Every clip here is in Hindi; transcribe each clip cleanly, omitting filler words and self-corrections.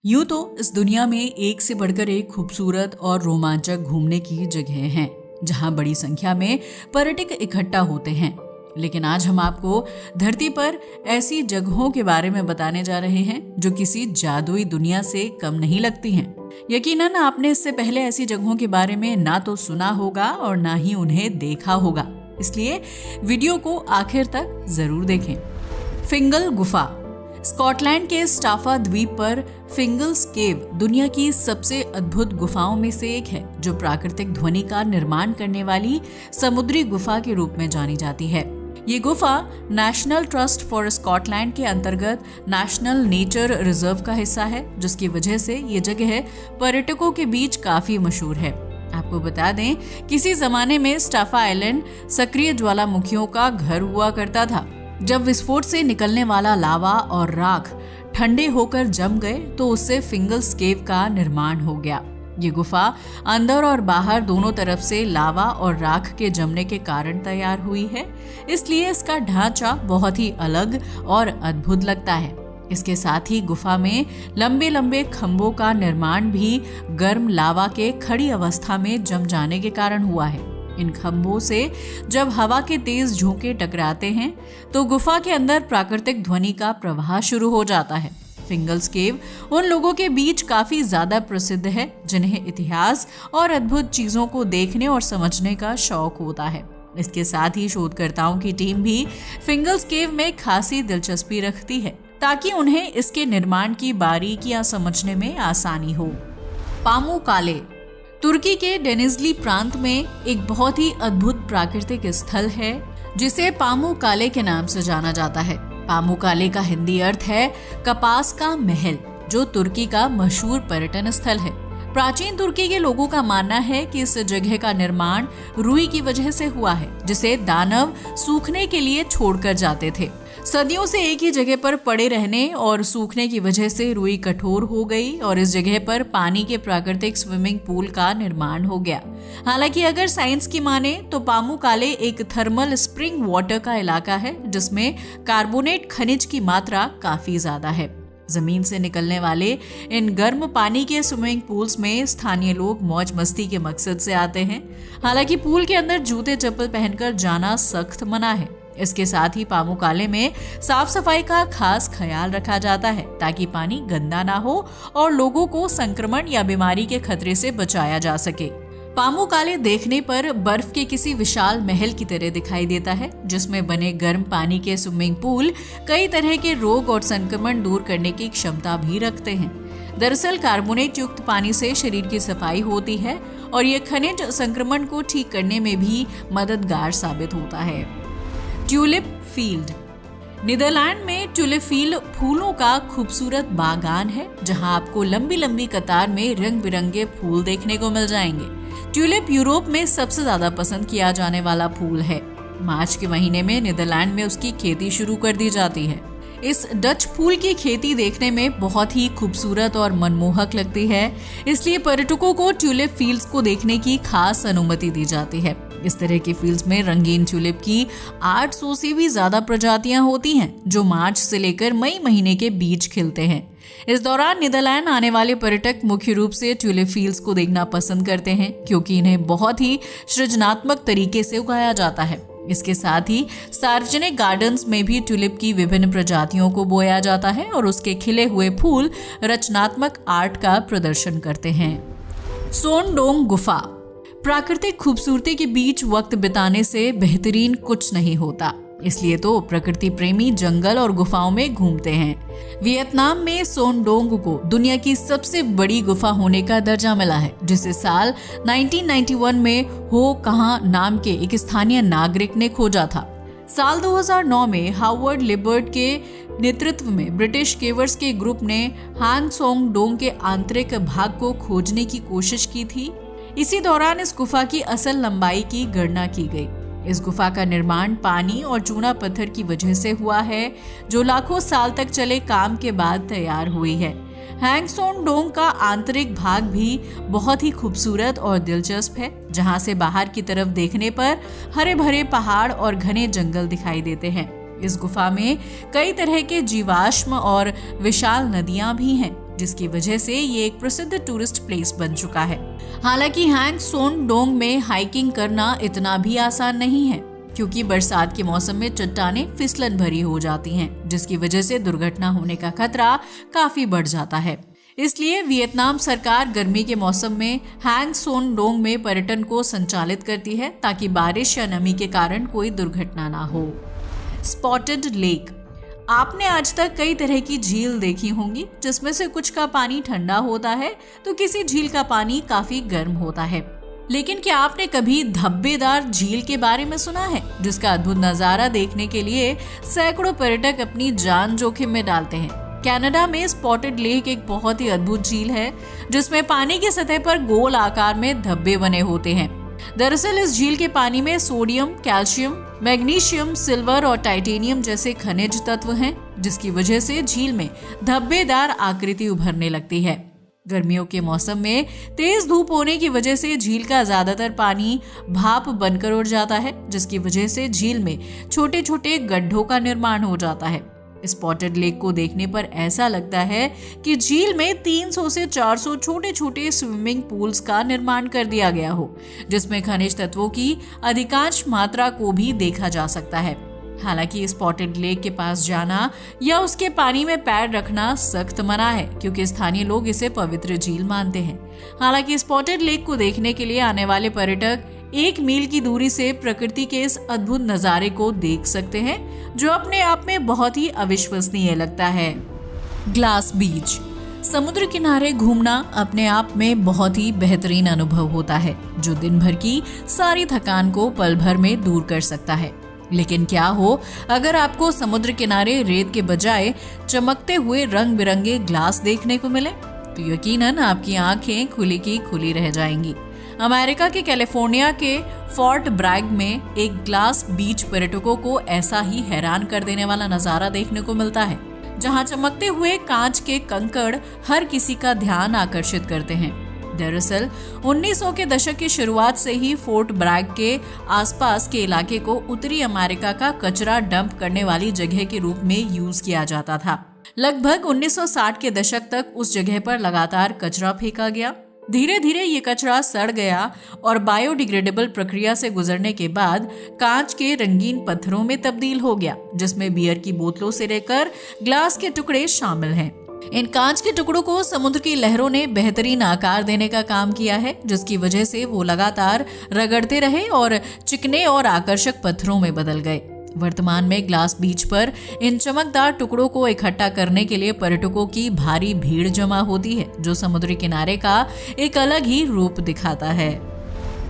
यूं तो इस दुनिया में एक से बढ़कर एक खूबसूरत और रोमांचक घूमने की जगहें हैं जहां बड़ी संख्या में पर्यटक इकट्ठा होते हैं। लेकिन आज हम आपको धरती पर ऐसी जगहों के बारे में बताने जा रहे हैं जो किसी जादुई दुनिया से कम नहीं लगती हैं। यकीनन आपने इससे पहले ऐसी जगहों के बारे में ना तो सुना होगा और ना ही उन्हें देखा होगा, इसलिए वीडियो को आखिर तक जरूर देखें। फिंगल गुफा। स्कॉटलैंड के स्टाफा द्वीप पर फिंगल्स केव दुनिया की सबसे अद्भुत गुफाओं में से एक है, जो प्राकृतिक ध्वनि का निर्माण करने वाली समुद्री गुफा के रूप में जानी जाती है। ये गुफा नेशनल ट्रस्ट फॉर स्कॉटलैंड के अंतर्गत नेशनल नेचर रिजर्व का हिस्सा है, जिसकी वजह से ये जगह पर्यटकों के बीच काफी मशहूर है। आपको बता दें, किसी जमाने में स्टाफा आइलैंड सक्रिय ज्वालामुखियों का घर हुआ करता था। जब विस्फोट से निकलने वाला लावा और राख ठंडे होकर जम गए तो उससे फिंगल्स केव का निर्माण हो गया। ये गुफा अंदर और बाहर दोनों तरफ से लावा और राख के जमने के कारण तैयार हुई है, इसलिए इसका ढांचा बहुत ही अलग और अद्भुत लगता है। इसके साथ ही गुफा में लंबे लंबे खंभों का निर्माण भी गर्म लावा के खड़ी अवस्था में जम जाने के कारण हुआ है। इन खंभों से जब हवा के तेज झोंके टकराते हैं तो गुफा के अंदर प्राकृतिक ध्वनि का प्रवाह शुरू हो जाता है। फिंगल्स केव उन लोगों के बीच काफी ज्यादा प्रसिद्ध है जिन्हें इतिहास और अद्भुत चीजों को देखने और समझने का शौक होता है। इसके साथ ही शोधकर्ताओं की टीम भी फिंगल्स केव में खासी दिलचस्पी रखती है ताकि उन्हें इसके निर्माण की बारीकियां समझने में आसानी हो। पामुक्काले तुर्की के डेनिजली प्रांत में एक बहुत ही अद्भुत प्राकृतिक स्थल है जिसे पामुक्काले के नाम से जाना जाता है। पामुक्काले का हिंदी अर्थ है कपास का महल, जो तुर्की का मशहूर पर्यटन स्थल है। प्राचीन तुर्की के लोगों का मानना है कि इस जगह का निर्माण रुई की वजह से हुआ है, जिसे दानव सूखने के लिए छोड़कर जाते थे। सदियों से एक ही जगह पर पड़े रहने और सूखने की वजह से रुई कठोर हो गई और इस जगह पर पानी के प्राकृतिक स्विमिंग पूल का निर्माण हो गया। हालांकि अगर साइंस की माने तो पामुक्काले एक थर्मल स्प्रिंग वाटर का इलाका है जिसमें कार्बोनेट खनिज की मात्रा काफी ज्यादा है। जमीन से निकलने वाले इन गर्म पानी के स्विमिंग पूल्स में स्थानीय लोग मौज मस्ती के मकसद से आते हैं। हालांकि पूल के अंदर जूते चप्पल पहनकर जाना सख्त मना है। इसके साथ ही पामुक्काले में साफ सफाई का खास ख्याल रखा जाता है ताकि पानी गंदा ना हो और लोगों को संक्रमण या बीमारी के खतरे से बचाया जा सके। पामुक्काले देखने पर बर्फ के किसी विशाल महल की तरह दिखाई देता है, जिसमें बने गर्म पानी के स्विमिंग पूल कई तरह के रोग और संक्रमण दूर करने की क्षमता भी रखते हैं। दरअसल कार्बोनेट युक्त पानी से शरीर की सफाई होती है और ये खनिज संक्रमण को ठीक करने में भी मददगार साबित होता है। Tulip field. नीदरलैंड में ट्यूलिप फील्ड फूलों का खूबसूरत बागान है जहां आपको लंबी लंबी कतार में रंग बिरंगे फूल देखने को मिल जाएंगे। ट्यूलिप यूरोप में सबसे ज्यादा पसंद किया जाने वाला फूल है। मार्च के महीने में नीदरलैंड में उसकी खेती शुरू कर दी जाती है। इस डच फूल की खेती देखने में बहुत ही खूबसूरत और मनमोहक लगती है, इसलिए पर्यटकों को ट्यूलिप फील्ड्स को देखने की खास अनुमति दी जाती है। इस तरह के फील्ड्स में रंगीन ट्यूलिप की 800 से भी ज्यादा प्रजातियां होती हैं, जो मार्च से लेकर मई महीने के बीच खिलते हैं। इस दौरान नीदरलैंड आने वाले पर्यटक मुख्य रूप से ट्यूलिप फील्ड्स को देखना पसंद करते हैं, क्योंकि इन्हें बहुत ही सृजनात्मक तरीके से उगाया जाता है। इसके साथ ही सार्वजनिक गार्डन्स में भी ट्यूलिप की विभिन्न प्रजातियों को बोया जाता है और उसके खिले हुए फूल रचनात्मक आर्ट का प्रदर्शन करते हैं। सोनडोंग गुफा। प्राकृतिक खूबसूरती के बीच वक्त बिताने से बेहतरीन कुछ नहीं होता, इसलिए तो प्रकृति प्रेमी जंगल और गुफाओं में घूमते हैं। वियतनाम में सोनडोंग को दुनिया की सबसे बड़ी गुफा होने का दर्जा मिला है, जिसे साल 1991 में हो कहां नाम के एक स्थानीय नागरिक ने खोजा था। साल 2009 में हावर्ड लिबर्ट के नेतृत्व में ब्रिटिश केवर्स के ग्रुप ने हांग सोंग डोंग के आंतरिक भाग को खोजने की कोशिश की थी। इसी दौरान इस गुफा की असल लंबाई की गणना की गई। इस गुफा का निर्माण पानी और चूना पत्थर की वजह से हुआ है, जो लाखों साल तक चले काम के बाद तैयार हुई है। हैंगसोंग-डोंग का आंतरिक भाग भी बहुत ही खूबसूरत और दिलचस्प है, जहां से बाहर की तरफ देखने पर हरे भरे पहाड़ और घने जंगल दिखाई देते हैं। इस गुफा में कई तरह के जीवाश्म और विशाल नदियां भी हैं। जिसकी वजह से ये एक प्रसिद्ध टूरिस्ट प्लेस बन चुका है। हालांकि हैंग सोन डोंग में हाइकिंग करना इतना भी आसान नहीं है, क्योंकि बरसात के मौसम में चट्टानें फिसलन भरी हो जाती हैं, जिसकी वजह से दुर्घटना होने का खतरा काफी बढ़ जाता है। इसलिए वियतनाम सरकार गर्मी के मौसम में हैंग सोन डोंग में पर्यटन को संचालित करती है, ताकि बारिश या नमी के कारण कोई दुर्घटना ना हो। Spotted lake. आपने आज तक कई तरह की झील देखी होंगी, जिसमें से कुछ का पानी ठंडा होता है तो किसी झील का पानी काफी गर्म होता है। लेकिन क्या आपने कभी धब्बेदार झील के बारे में सुना है, जिसका अद्भुत नजारा देखने के लिए सैकड़ों पर्यटक अपनी जान जोखिम में डालते हैं। कनाडा में स्पॉटेड लेक एक बहुत ही अद्भुत झील है, जिसमें पानी की सतह पर गोल आकार में धब्बे बने होते हैं। दरअसल इस झील के पानी में सोडियम, कैल्शियम, मैग्नीशियम, सिल्वर और टाइटेनियम जैसे खनिज तत्व हैं, जिसकी वजह से झील में धब्बेदार आकृति उभरने लगती है। गर्मियों के मौसम में तेज धूप होने की वजह से झील का ज्यादातर पानी भाप बनकर उड़ जाता है, जिसकी वजह से झील में छोटे छोटे गड्ढों का निर्माण हो जाता है। स्पॉटेड लेक को देखने पर ऐसा लगता है कि झील में 300 से 400 छोटे छोटे स्विमिंग पूल्स का निर्माण कर दिया गया हो, जिसमें खनिज तत्वों की अधिकांश मात्रा को भी देखा जा सकता है। हालांकि स्पॉटेड लेक के पास जाना या उसके पानी में पैर रखना सख्त मना है, क्योंकि स्थानीय लोग इसे पवित्र झील मानते हैं। हालांकि स्पॉटेड लेक को देखने के लिए आने वाले पर्यटक 1 मील की दूरी से प्रकृति के इस अद्भुत नजारे को देख सकते हैं, जो अपने आप में बहुत ही अविश्वसनीय लगता है। ग्लास बीच। समुद्र किनारे घूमना अपने आप में बहुत ही बेहतरीन अनुभव होता है, जो दिन भर की सारी थकान को पल भर में दूर कर सकता है। लेकिन क्या हो अगर आपको समुद्र किनारे रेत के बजाय चमकते हुए रंग बिरंगे ग्लास देखने को मिले, तो यकीनन आपकी आंखें खुली की खुली रह जाएंगी। अमेरिका के कैलिफोर्निया के फोर्ट ब्रैग में एक ग्लास बीच पर्यटकों को ऐसा ही हैरान कर देने वाला नजारा देखने को मिलता है, जहां चमकते हुए कांच के कंकड़ हर किसी का ध्यान आकर्षित करते हैं। दरअसल 1900 के दशक की शुरुआत से ही फोर्ट ब्रैग के आसपास के इलाके को उत्तरी अमेरिका का कचरा डंप करने वाली जगह के रूप में यूज किया जाता था। लगभग 1960 के दशक तक उस जगह पर लगातार कचरा फेंका गया। धीरे धीरे ये कचरा सड़ गया और बायोडिग्रेडेबल प्रक्रिया से गुजरने के बाद कांच के रंगीन पत्थरों में तब्दील हो गया, जिसमें बियर की बोतलों से लेकर ग्लास के टुकड़े शामिल हैं। इन कांच के टुकड़ों को समुद्र की लहरों ने बेहतरीन आकार देने का काम किया है, जिसकी वजह से वो लगातार रगड़ते रहे और चिकने और आकर्षक पत्थरों में बदल गए। वर्तमान में ग्लास बीच पर इन चमकदार टुकड़ों को इकट्ठा करने के लिए पर्यटकों की भारी भीड़ जमा होती है, जो समुद्री किनारे का एक अलग ही रूप दिखाता है।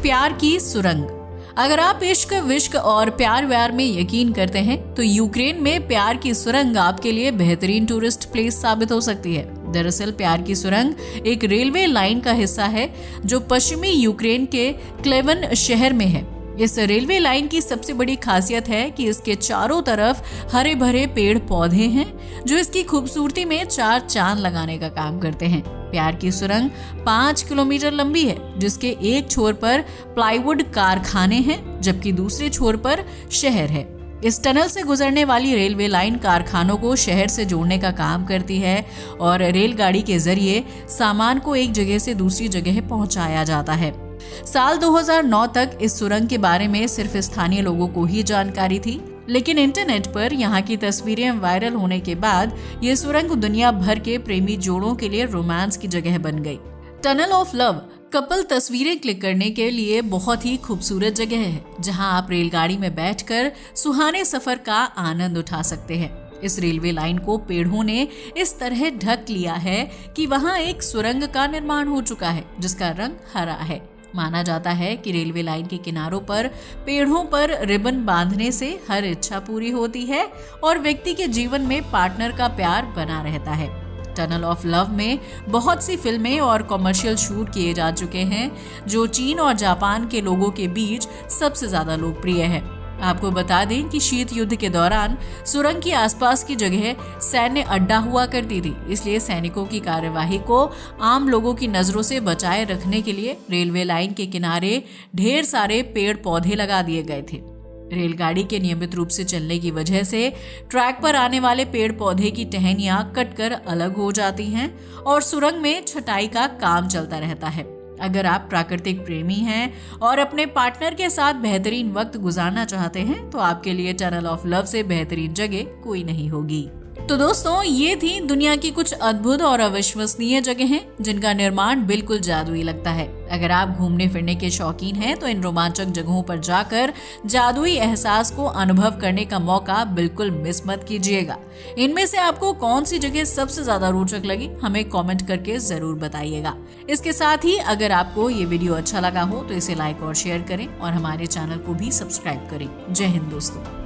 प्यार की सुरंग। अगर आप इश्क, विश्क और प्यार व्यार में यकीन करते हैं, तो यूक्रेन में प्यार की सुरंग आपके लिए बेहतरीन टूरिस्ट प्लेस साबित हो सकती है। दरअसल प्यार की सुरंग एक रेलवे लाइन का हिस्सा है, जो पश्चिमी यूक्रेन के क्लेवन शहर में है। इस रेलवे लाइन की सबसे बड़ी खासियत है कि इसके चारों तरफ हरे भरे पेड़ पौधे हैं, जो इसकी खूबसूरती में 4 चांद लगाने का काम करते हैं। प्यार की सुरंग 5 किलोमीटर लंबी है, जिसके एक छोर पर प्लाईवुड कारखाने हैं, जबकि दूसरे छोर पर शहर है। इस टनल से गुजरने वाली रेलवे लाइन कारखानों को शहर से जोड़ने का काम करती है और रेलगाड़ी के जरिए सामान को एक जगह से दूसरी जगह पहुंचाया जाता है। साल 2009 तक इस सुरंग के बारे में सिर्फ स्थानीय लोगों को ही जानकारी थी, लेकिन इंटरनेट पर यहाँ की तस्वीरें वायरल होने के बाद ये सुरंग दुनिया भर के प्रेमी जोड़ों के लिए रोमांस की जगह बन गई। टनल ऑफ लव कपल तस्वीरें क्लिक करने के लिए बहुत ही खूबसूरत जगह है, जहां आप रेलगाड़ी में बैठकर सुहाने सफर का आनंद उठा सकते हैं। इस रेलवे लाइन को पेड़ों ने इस तरह ढक लिया है कि वहां एक सुरंग का निर्माण हो चुका है, जिसका रंग हरा है। माना जाता है कि रेलवे लाइन के किनारों पर पेड़ों पर रिबन बांधने से हर इच्छा पूरी होती है और व्यक्ति के जीवन में पार्टनर का प्यार बना रहता है। टनल ऑफ लव में बहुत सी फिल्में और कमर्शियल शूट किए जा चुके हैं, जो चीन और जापान के लोगों के बीच सबसे ज्यादा लोकप्रिय है। आपको बता दें कि शीत युद्ध के दौरान सुरंग के आसपास की जगह सैन्य अड्डा हुआ करती थी, इसलिए सैनिकों की कार्यवाही को आम लोगों की नजरों से बचाए रखने के लिए रेलवे लाइन के किनारे ढेर सारे पेड़ पौधे लगा दिए गए थे। रेलगाड़ी के नियमित रूप से चलने की वजह से ट्रैक पर आने वाले पेड़ पौधे की टहनियां कटकर अलग हो जाती हैं और सुरंग में छटाई का काम चलता रहता है। अगर आप प्राकृतिक प्रेमी हैं और अपने पार्टनर के साथ बेहतरीन वक्त गुजारना चाहते हैं तो आपके लिए टनल ऑफ लव से बेहतरीन जगह कोई नहीं होगी। तो दोस्तों, ये थी दुनिया की कुछ अद्भुत और अविश्वसनीय जगहें जिनका निर्माण बिल्कुल जादुई लगता है। अगर आप घूमने फिरने के शौकीन हैं तो इन रोमांचक जगहों पर जाकर जादुई एहसास को अनुभव करने का मौका बिल्कुल मिस मत कीजिएगा। इनमें से आपको कौन सी जगह सबसे ज्यादा रोचक लगी, हमें कमेंट करके जरूर बताइएगा। इसके साथ ही अगर आपको ये वीडियो अच्छा लगा हो तो इसे लाइक और शेयर करें और हमारे चैनल को भी सब्सक्राइब करें। जय हिंद दोस्तों।